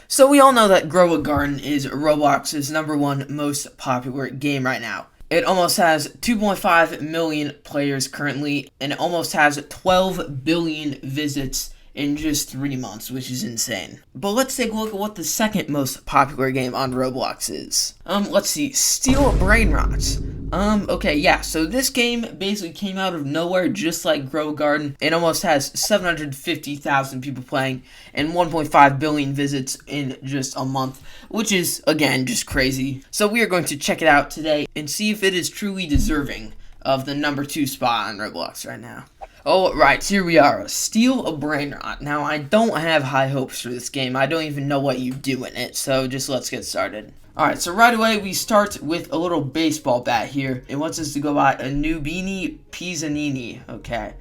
So we all know that Grow a Garden is Roblox's #1 most popular game right now. It almost has 2.5 million players currently, and it almost has 12 billion visits in just 3 months, which is insane. But let's take a look at what the second most popular game on Roblox is. Let's see, Steal Brain Rot. Okay, yeah, so this game basically came out of nowhere, just like Grow a Garden. It almost has 750,000 people playing and 1.5 billion visits in just a month, which is, again, just crazy. So we are going to check it out today and see if it is truly deserving of the #2 spot on Roblox right now. Oh, right, here we are. Steal a Brain Rot. Now, I don't have high hopes for this game. I don't even know what you do in it, so just let's get started. Alright, so right away, we start with a little baseball bat here. It wants us to go by a Nubini Pizzanini. Okay.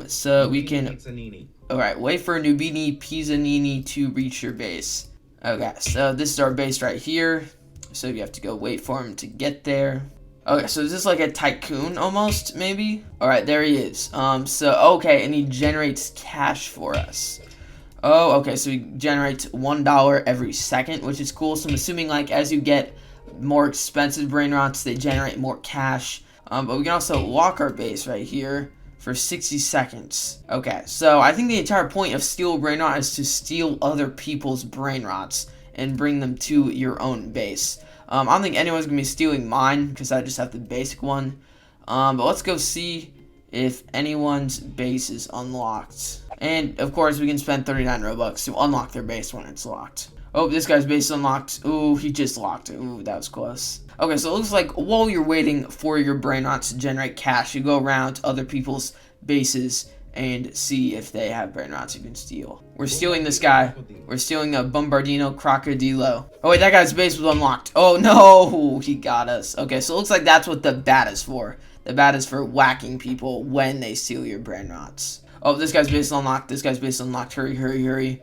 So we can... Alright, wait for a Nubini Pizzanini to reach your base. Okay, so this is our base right here. So you have to go wait for him to get there. Okay, so is this like a tycoon almost, maybe? Alright, there he is. Okay, and he generates cash for us. Oh, okay, so he generates $1 every second, which is cool. So I'm assuming, like, as you get more expensive brain rots, they generate more cash. But we can also lock our base right here for 60 seconds. Okay, so I think the entire point of Steal a Brain Rot is to steal other people's brain rots and bring them to your own base. I don't think anyone's going to be stealing mine, because I just have the basic one. But let's go see if anyone's base is unlocked. And, of course, we can spend 39 Robux to unlock their base when it's locked. Oh, this guy's base is unlocked. Ooh, he just locked it. Ooh, that was close. Okay, so it looks like while you're waiting for your brain rots to generate cash, you go around to other people's bases and see if they have brain rots you can steal. We're stealing this guy. We're stealing a Bombardino Crocodilo. Oh, wait, that guy's base was unlocked. Oh, no, he got us. Okay, so it looks like that's what the bat is for. The bat is for whacking people when they steal your brain rots. Oh, this guy's base is unlocked. This guy's base is unlocked. Hurry, hurry, hurry.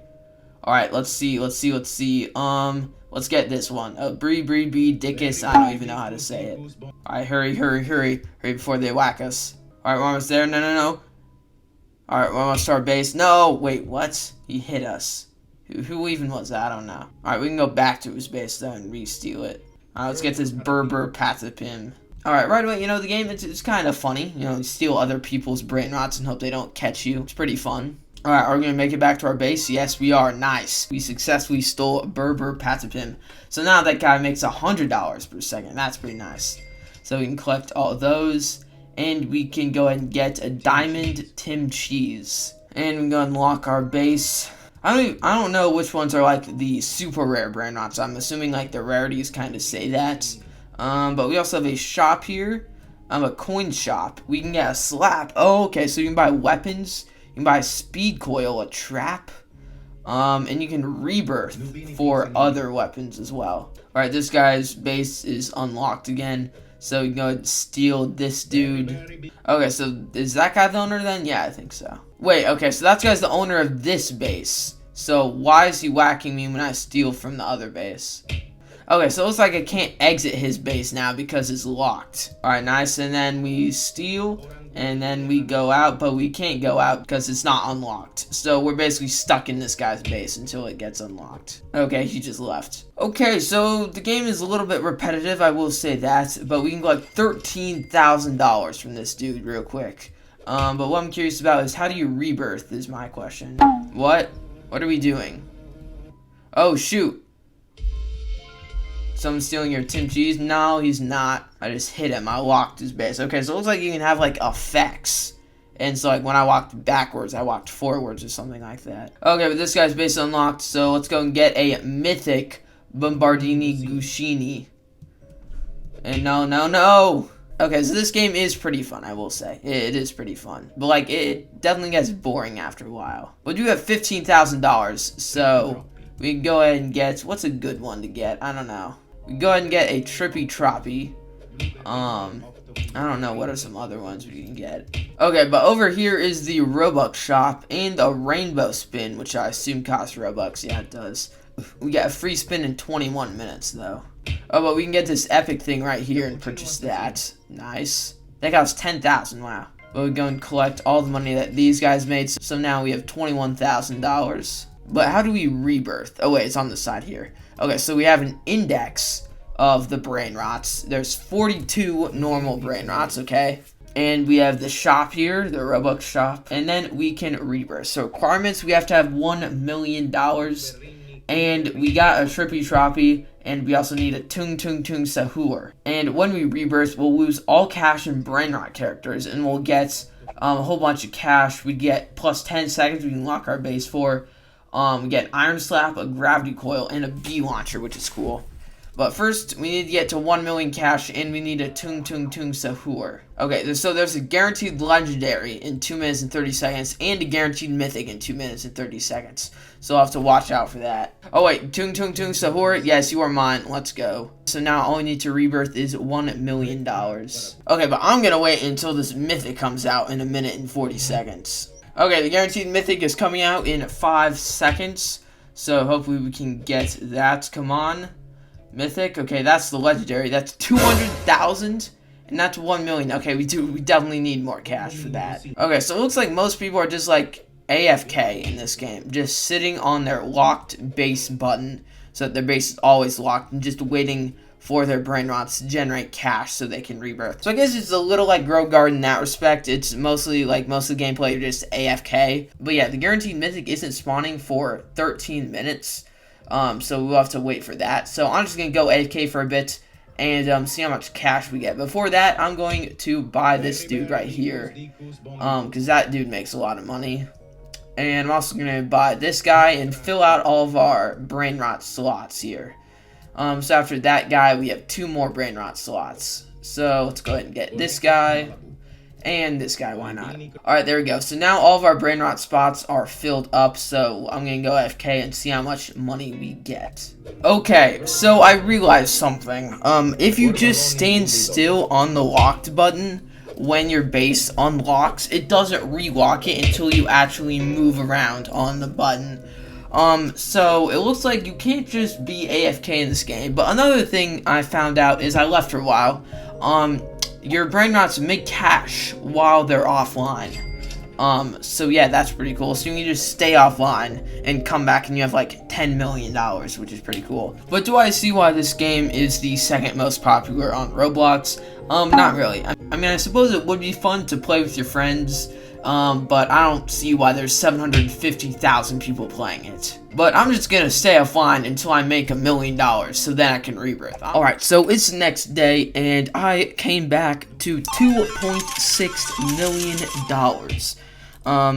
Alright, let's see. Let's get this one. Bree Dickus. I don't even know how to say it. Alright, hurry, hurry, hurry. Hurry before they whack us. Alright, we're almost there. No. Alright, we're almost to our base. No! Wait, what? He hit us. Who even was that? I don't know. Alright, we can go back to his base, though, and re-steal it. Alright, let's get this Berber Patapim. Alright, right away, the game, it's kind of funny. You steal other people's brain rots and hope they don't catch you. It's pretty fun. Alright, are we going to make it back to our base? Yes, we are. Nice. We successfully stole Berber Patapim. So now that guy makes $100 per second. That's pretty nice. So we can collect all of those. And we can go ahead and get a Diamond Tim Cheese. And we can go unlock our base. I don't know which ones are like the super rare brain rots. I'm assuming like the rarities kind of say that. But we also have a shop here. A coin shop. We can get a slap. Oh, okay, so you can buy weapons. You can buy a speed coil, a trap. And you can rebirth for other weapons as well. Alright, this guy's base is unlocked again. So we can go ahead and steal this dude. Okay, so is that guy the owner then? Yeah, I think so. Wait, okay, so that guy's the owner of this base. So why is he whacking me when I steal from the other base? Okay, so it looks like I can't exit his base now because it's locked. Alright, nice. And then we steal, and then we go out, but we can't go out because it's not unlocked. So we're basically stuck in this guy's base until it gets unlocked. Okay, he just left. Okay, so the game is a little bit repetitive, I will say that, but we can collect $13,000 from this dude real quick. But what I'm curious about is how do you rebirth is my question. What? What are we doing? Oh, shoot. Someone's stealing your Tim Cheese? No, he's not. I just hit him. I locked his base. Okay, so it looks like you can have, like, effects. And so, like, when I walked backwards, I walked forwards or something like that. Okay, but this guy's base is unlocked, so let's go and get a mythic Bombardini Gushini. And no! Okay, so this game is pretty fun, I will say. It is pretty fun. But, like, it definitely gets boring after a while. But we do have $15,000, so we can go ahead and get... What's a good one to get? I don't know. We can go ahead and get a Trippy Troppy. I don't know. What are some other ones we can get? Okay, but over here is the Robux shop and a Rainbow Spin, which I assume costs Robux. Yeah, it does. We got a free spin in 21 minutes, though. Oh, but we can get this epic thing right here and purchase that. Nice. That costs 10,000. Wow. But we go and collect all the money that these guys made. So now we have $21,000. But how do we rebirth? Oh wait, it's on the side here. Okay, so we have an index of the brain rots. There's 42 normal brain rots, okay? And we have the shop here, the Robux shop. And then we can rebirth. So requirements, we have to have $1 million. And we got a Trippy Troppy. And we also need a Tung Tung Tung Sahur. And when we rebirth, we'll lose all cash and brain rot characters. And we'll get a whole bunch of cash. We get plus 10 seconds we can lock our base for. We get Iron Slap, a Gravity Coil, and a Bee Launcher, which is cool. But first, we need to get to 1 million cash, and we need a Tung Tung Tung Sahur. Okay, so there's a guaranteed legendary in 2 minutes and 30 seconds, and a guaranteed mythic in 2 minutes and 30 seconds. So I'll have to watch out for that. Oh wait, Tung Tung Tung Sahur, yes, you are mine, let's go. So now all we need to rebirth is $1 million. Okay, but I'm gonna wait until this mythic comes out in 1 minute and 40 seconds. Okay, the guaranteed mythic is coming out in 5 seconds, so hopefully we can get that. Come on. Mythic, okay, that's the legendary. That's 200,000, and that's 1 million. Okay, we definitely need more cash for that. Okay, so it looks like most people are just like AFK in this game, just sitting on their locked base button, so that their base is always locked, and just waiting for their brain rots to generate cash so they can rebirth. So I guess it's a little like Grow Garden in that respect. It's mostly like most of the gameplay are just AFK. But yeah, the guaranteed mythic isn't spawning for 13 minutes. So we'll have to wait for that. So I'm just going to go AFK for a bit and see how much cash we get. Before that, I'm going to buy this dude right here, because that dude makes a lot of money. And I'm also going to buy this guy and fill out all of our brain rot slots here. So after that guy, we have 2 more brain rot slots. So let's go ahead and get this guy. And this guy, why not? Alright, there we go. So now all of our brain rot spots are filled up. So I'm going to go AFK and see how much money we get. Okay, so I realized something. If you just stand still on the locked button when your base unlocks, it doesn't relock it until you actually move around on the button. So it looks like you can't just be AFK in this game. But another thing I found out is I left for a while. Your brain rots make cash while they're offline. So yeah, that's pretty cool. So you can just stay offline and come back and you have like $10 million, which is pretty cool. But do I see why this game is the second most popular on Roblox? Not really. I mean, I suppose it would be fun to play with your friends, but I don't see why there's 750,000 people playing it. But I'm just gonna stay offline until I make $1 million, so then I can rebirth. Alright, so it's the next day, and I came back to $2.6 million.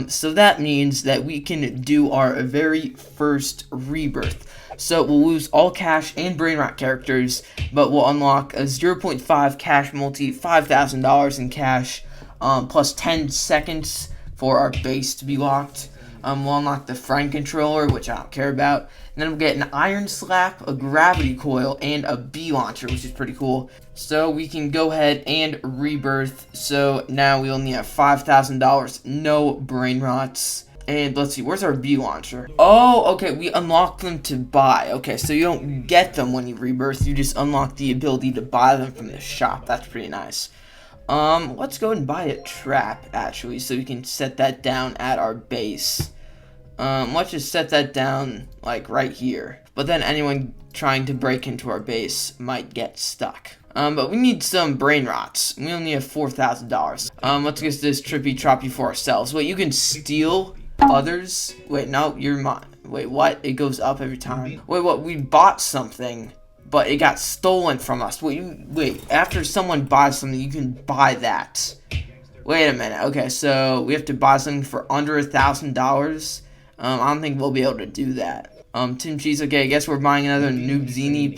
So that means that we can do our very first rebirth. So we'll lose all cash and brain rot characters, but we'll unlock a 0.5 cash multi, $5,000 in cash, plus 10 seconds for our base to be locked. We'll unlock the friend controller, which I don't care about. And then we'll get an Iron Slap, a Gravity Coil, and a Bee Launcher, which is pretty cool. So we can go ahead and rebirth. So now we only have $5,000, no brain rots. And let's see, where's our Bee Launcher? Oh, okay, we unlock them to buy. Okay, so you don't get them when you rebirth, you just unlock the ability to buy them from the shop. That's pretty nice. Let's go and buy a trap, actually, so we can set that down at our base. Let's just set that down, like, right here. But then anyone trying to break into our base might get stuck. But we need some brain rots. We only have $4,000. Let's get this Trippy Troppy for ourselves. Wait, you can steal others? Wait, no, you're mine. Wait, what? It goes up every time. Wait, what? We bought something, but it got stolen from us. Wait, after someone buys something, you can buy that. Wait a minute. Okay, so we have to buy something for under $1,000. I don't think we'll be able to do that. Tim Cheese, okay, I guess we're buying another Noobzini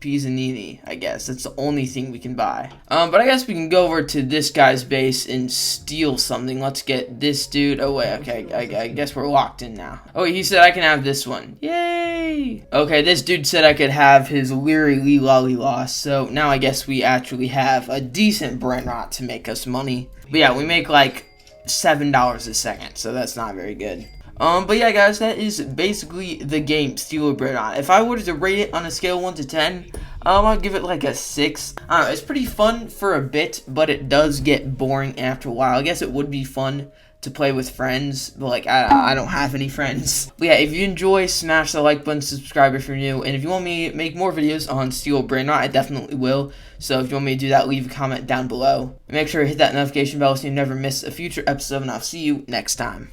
Pizzanini, I guess. That's the only thing we can buy. But I guess we can go over to this guy's base and steal something. Let's get this dude. Oh, wait, okay, I guess we're locked in now. Oh, he said I can have this one. Yay! Okay, this dude said I could have his Leary Lee Lolly Loss, so now I guess we actually have a decent brain rot to make us money. But yeah, we make like $7 a second, so that's not very good. But yeah, guys, that is basically the game, Steal a Brain Rot. If I were to rate it on a scale of 1 to 10, I'd give it like a 6. I don't know, it's pretty fun for a bit, but it does get boring after a while. I guess it would be fun to play with friends, but like I don't have any friends. But yeah, if you enjoy, smash the like button, subscribe if you're new, and if you want me to make more videos on Steel Brainrot, I definitely will. So if you want me to do that, leave a comment down below. And make sure to hit that notification bell so you never miss a future episode, and I'll see you next time.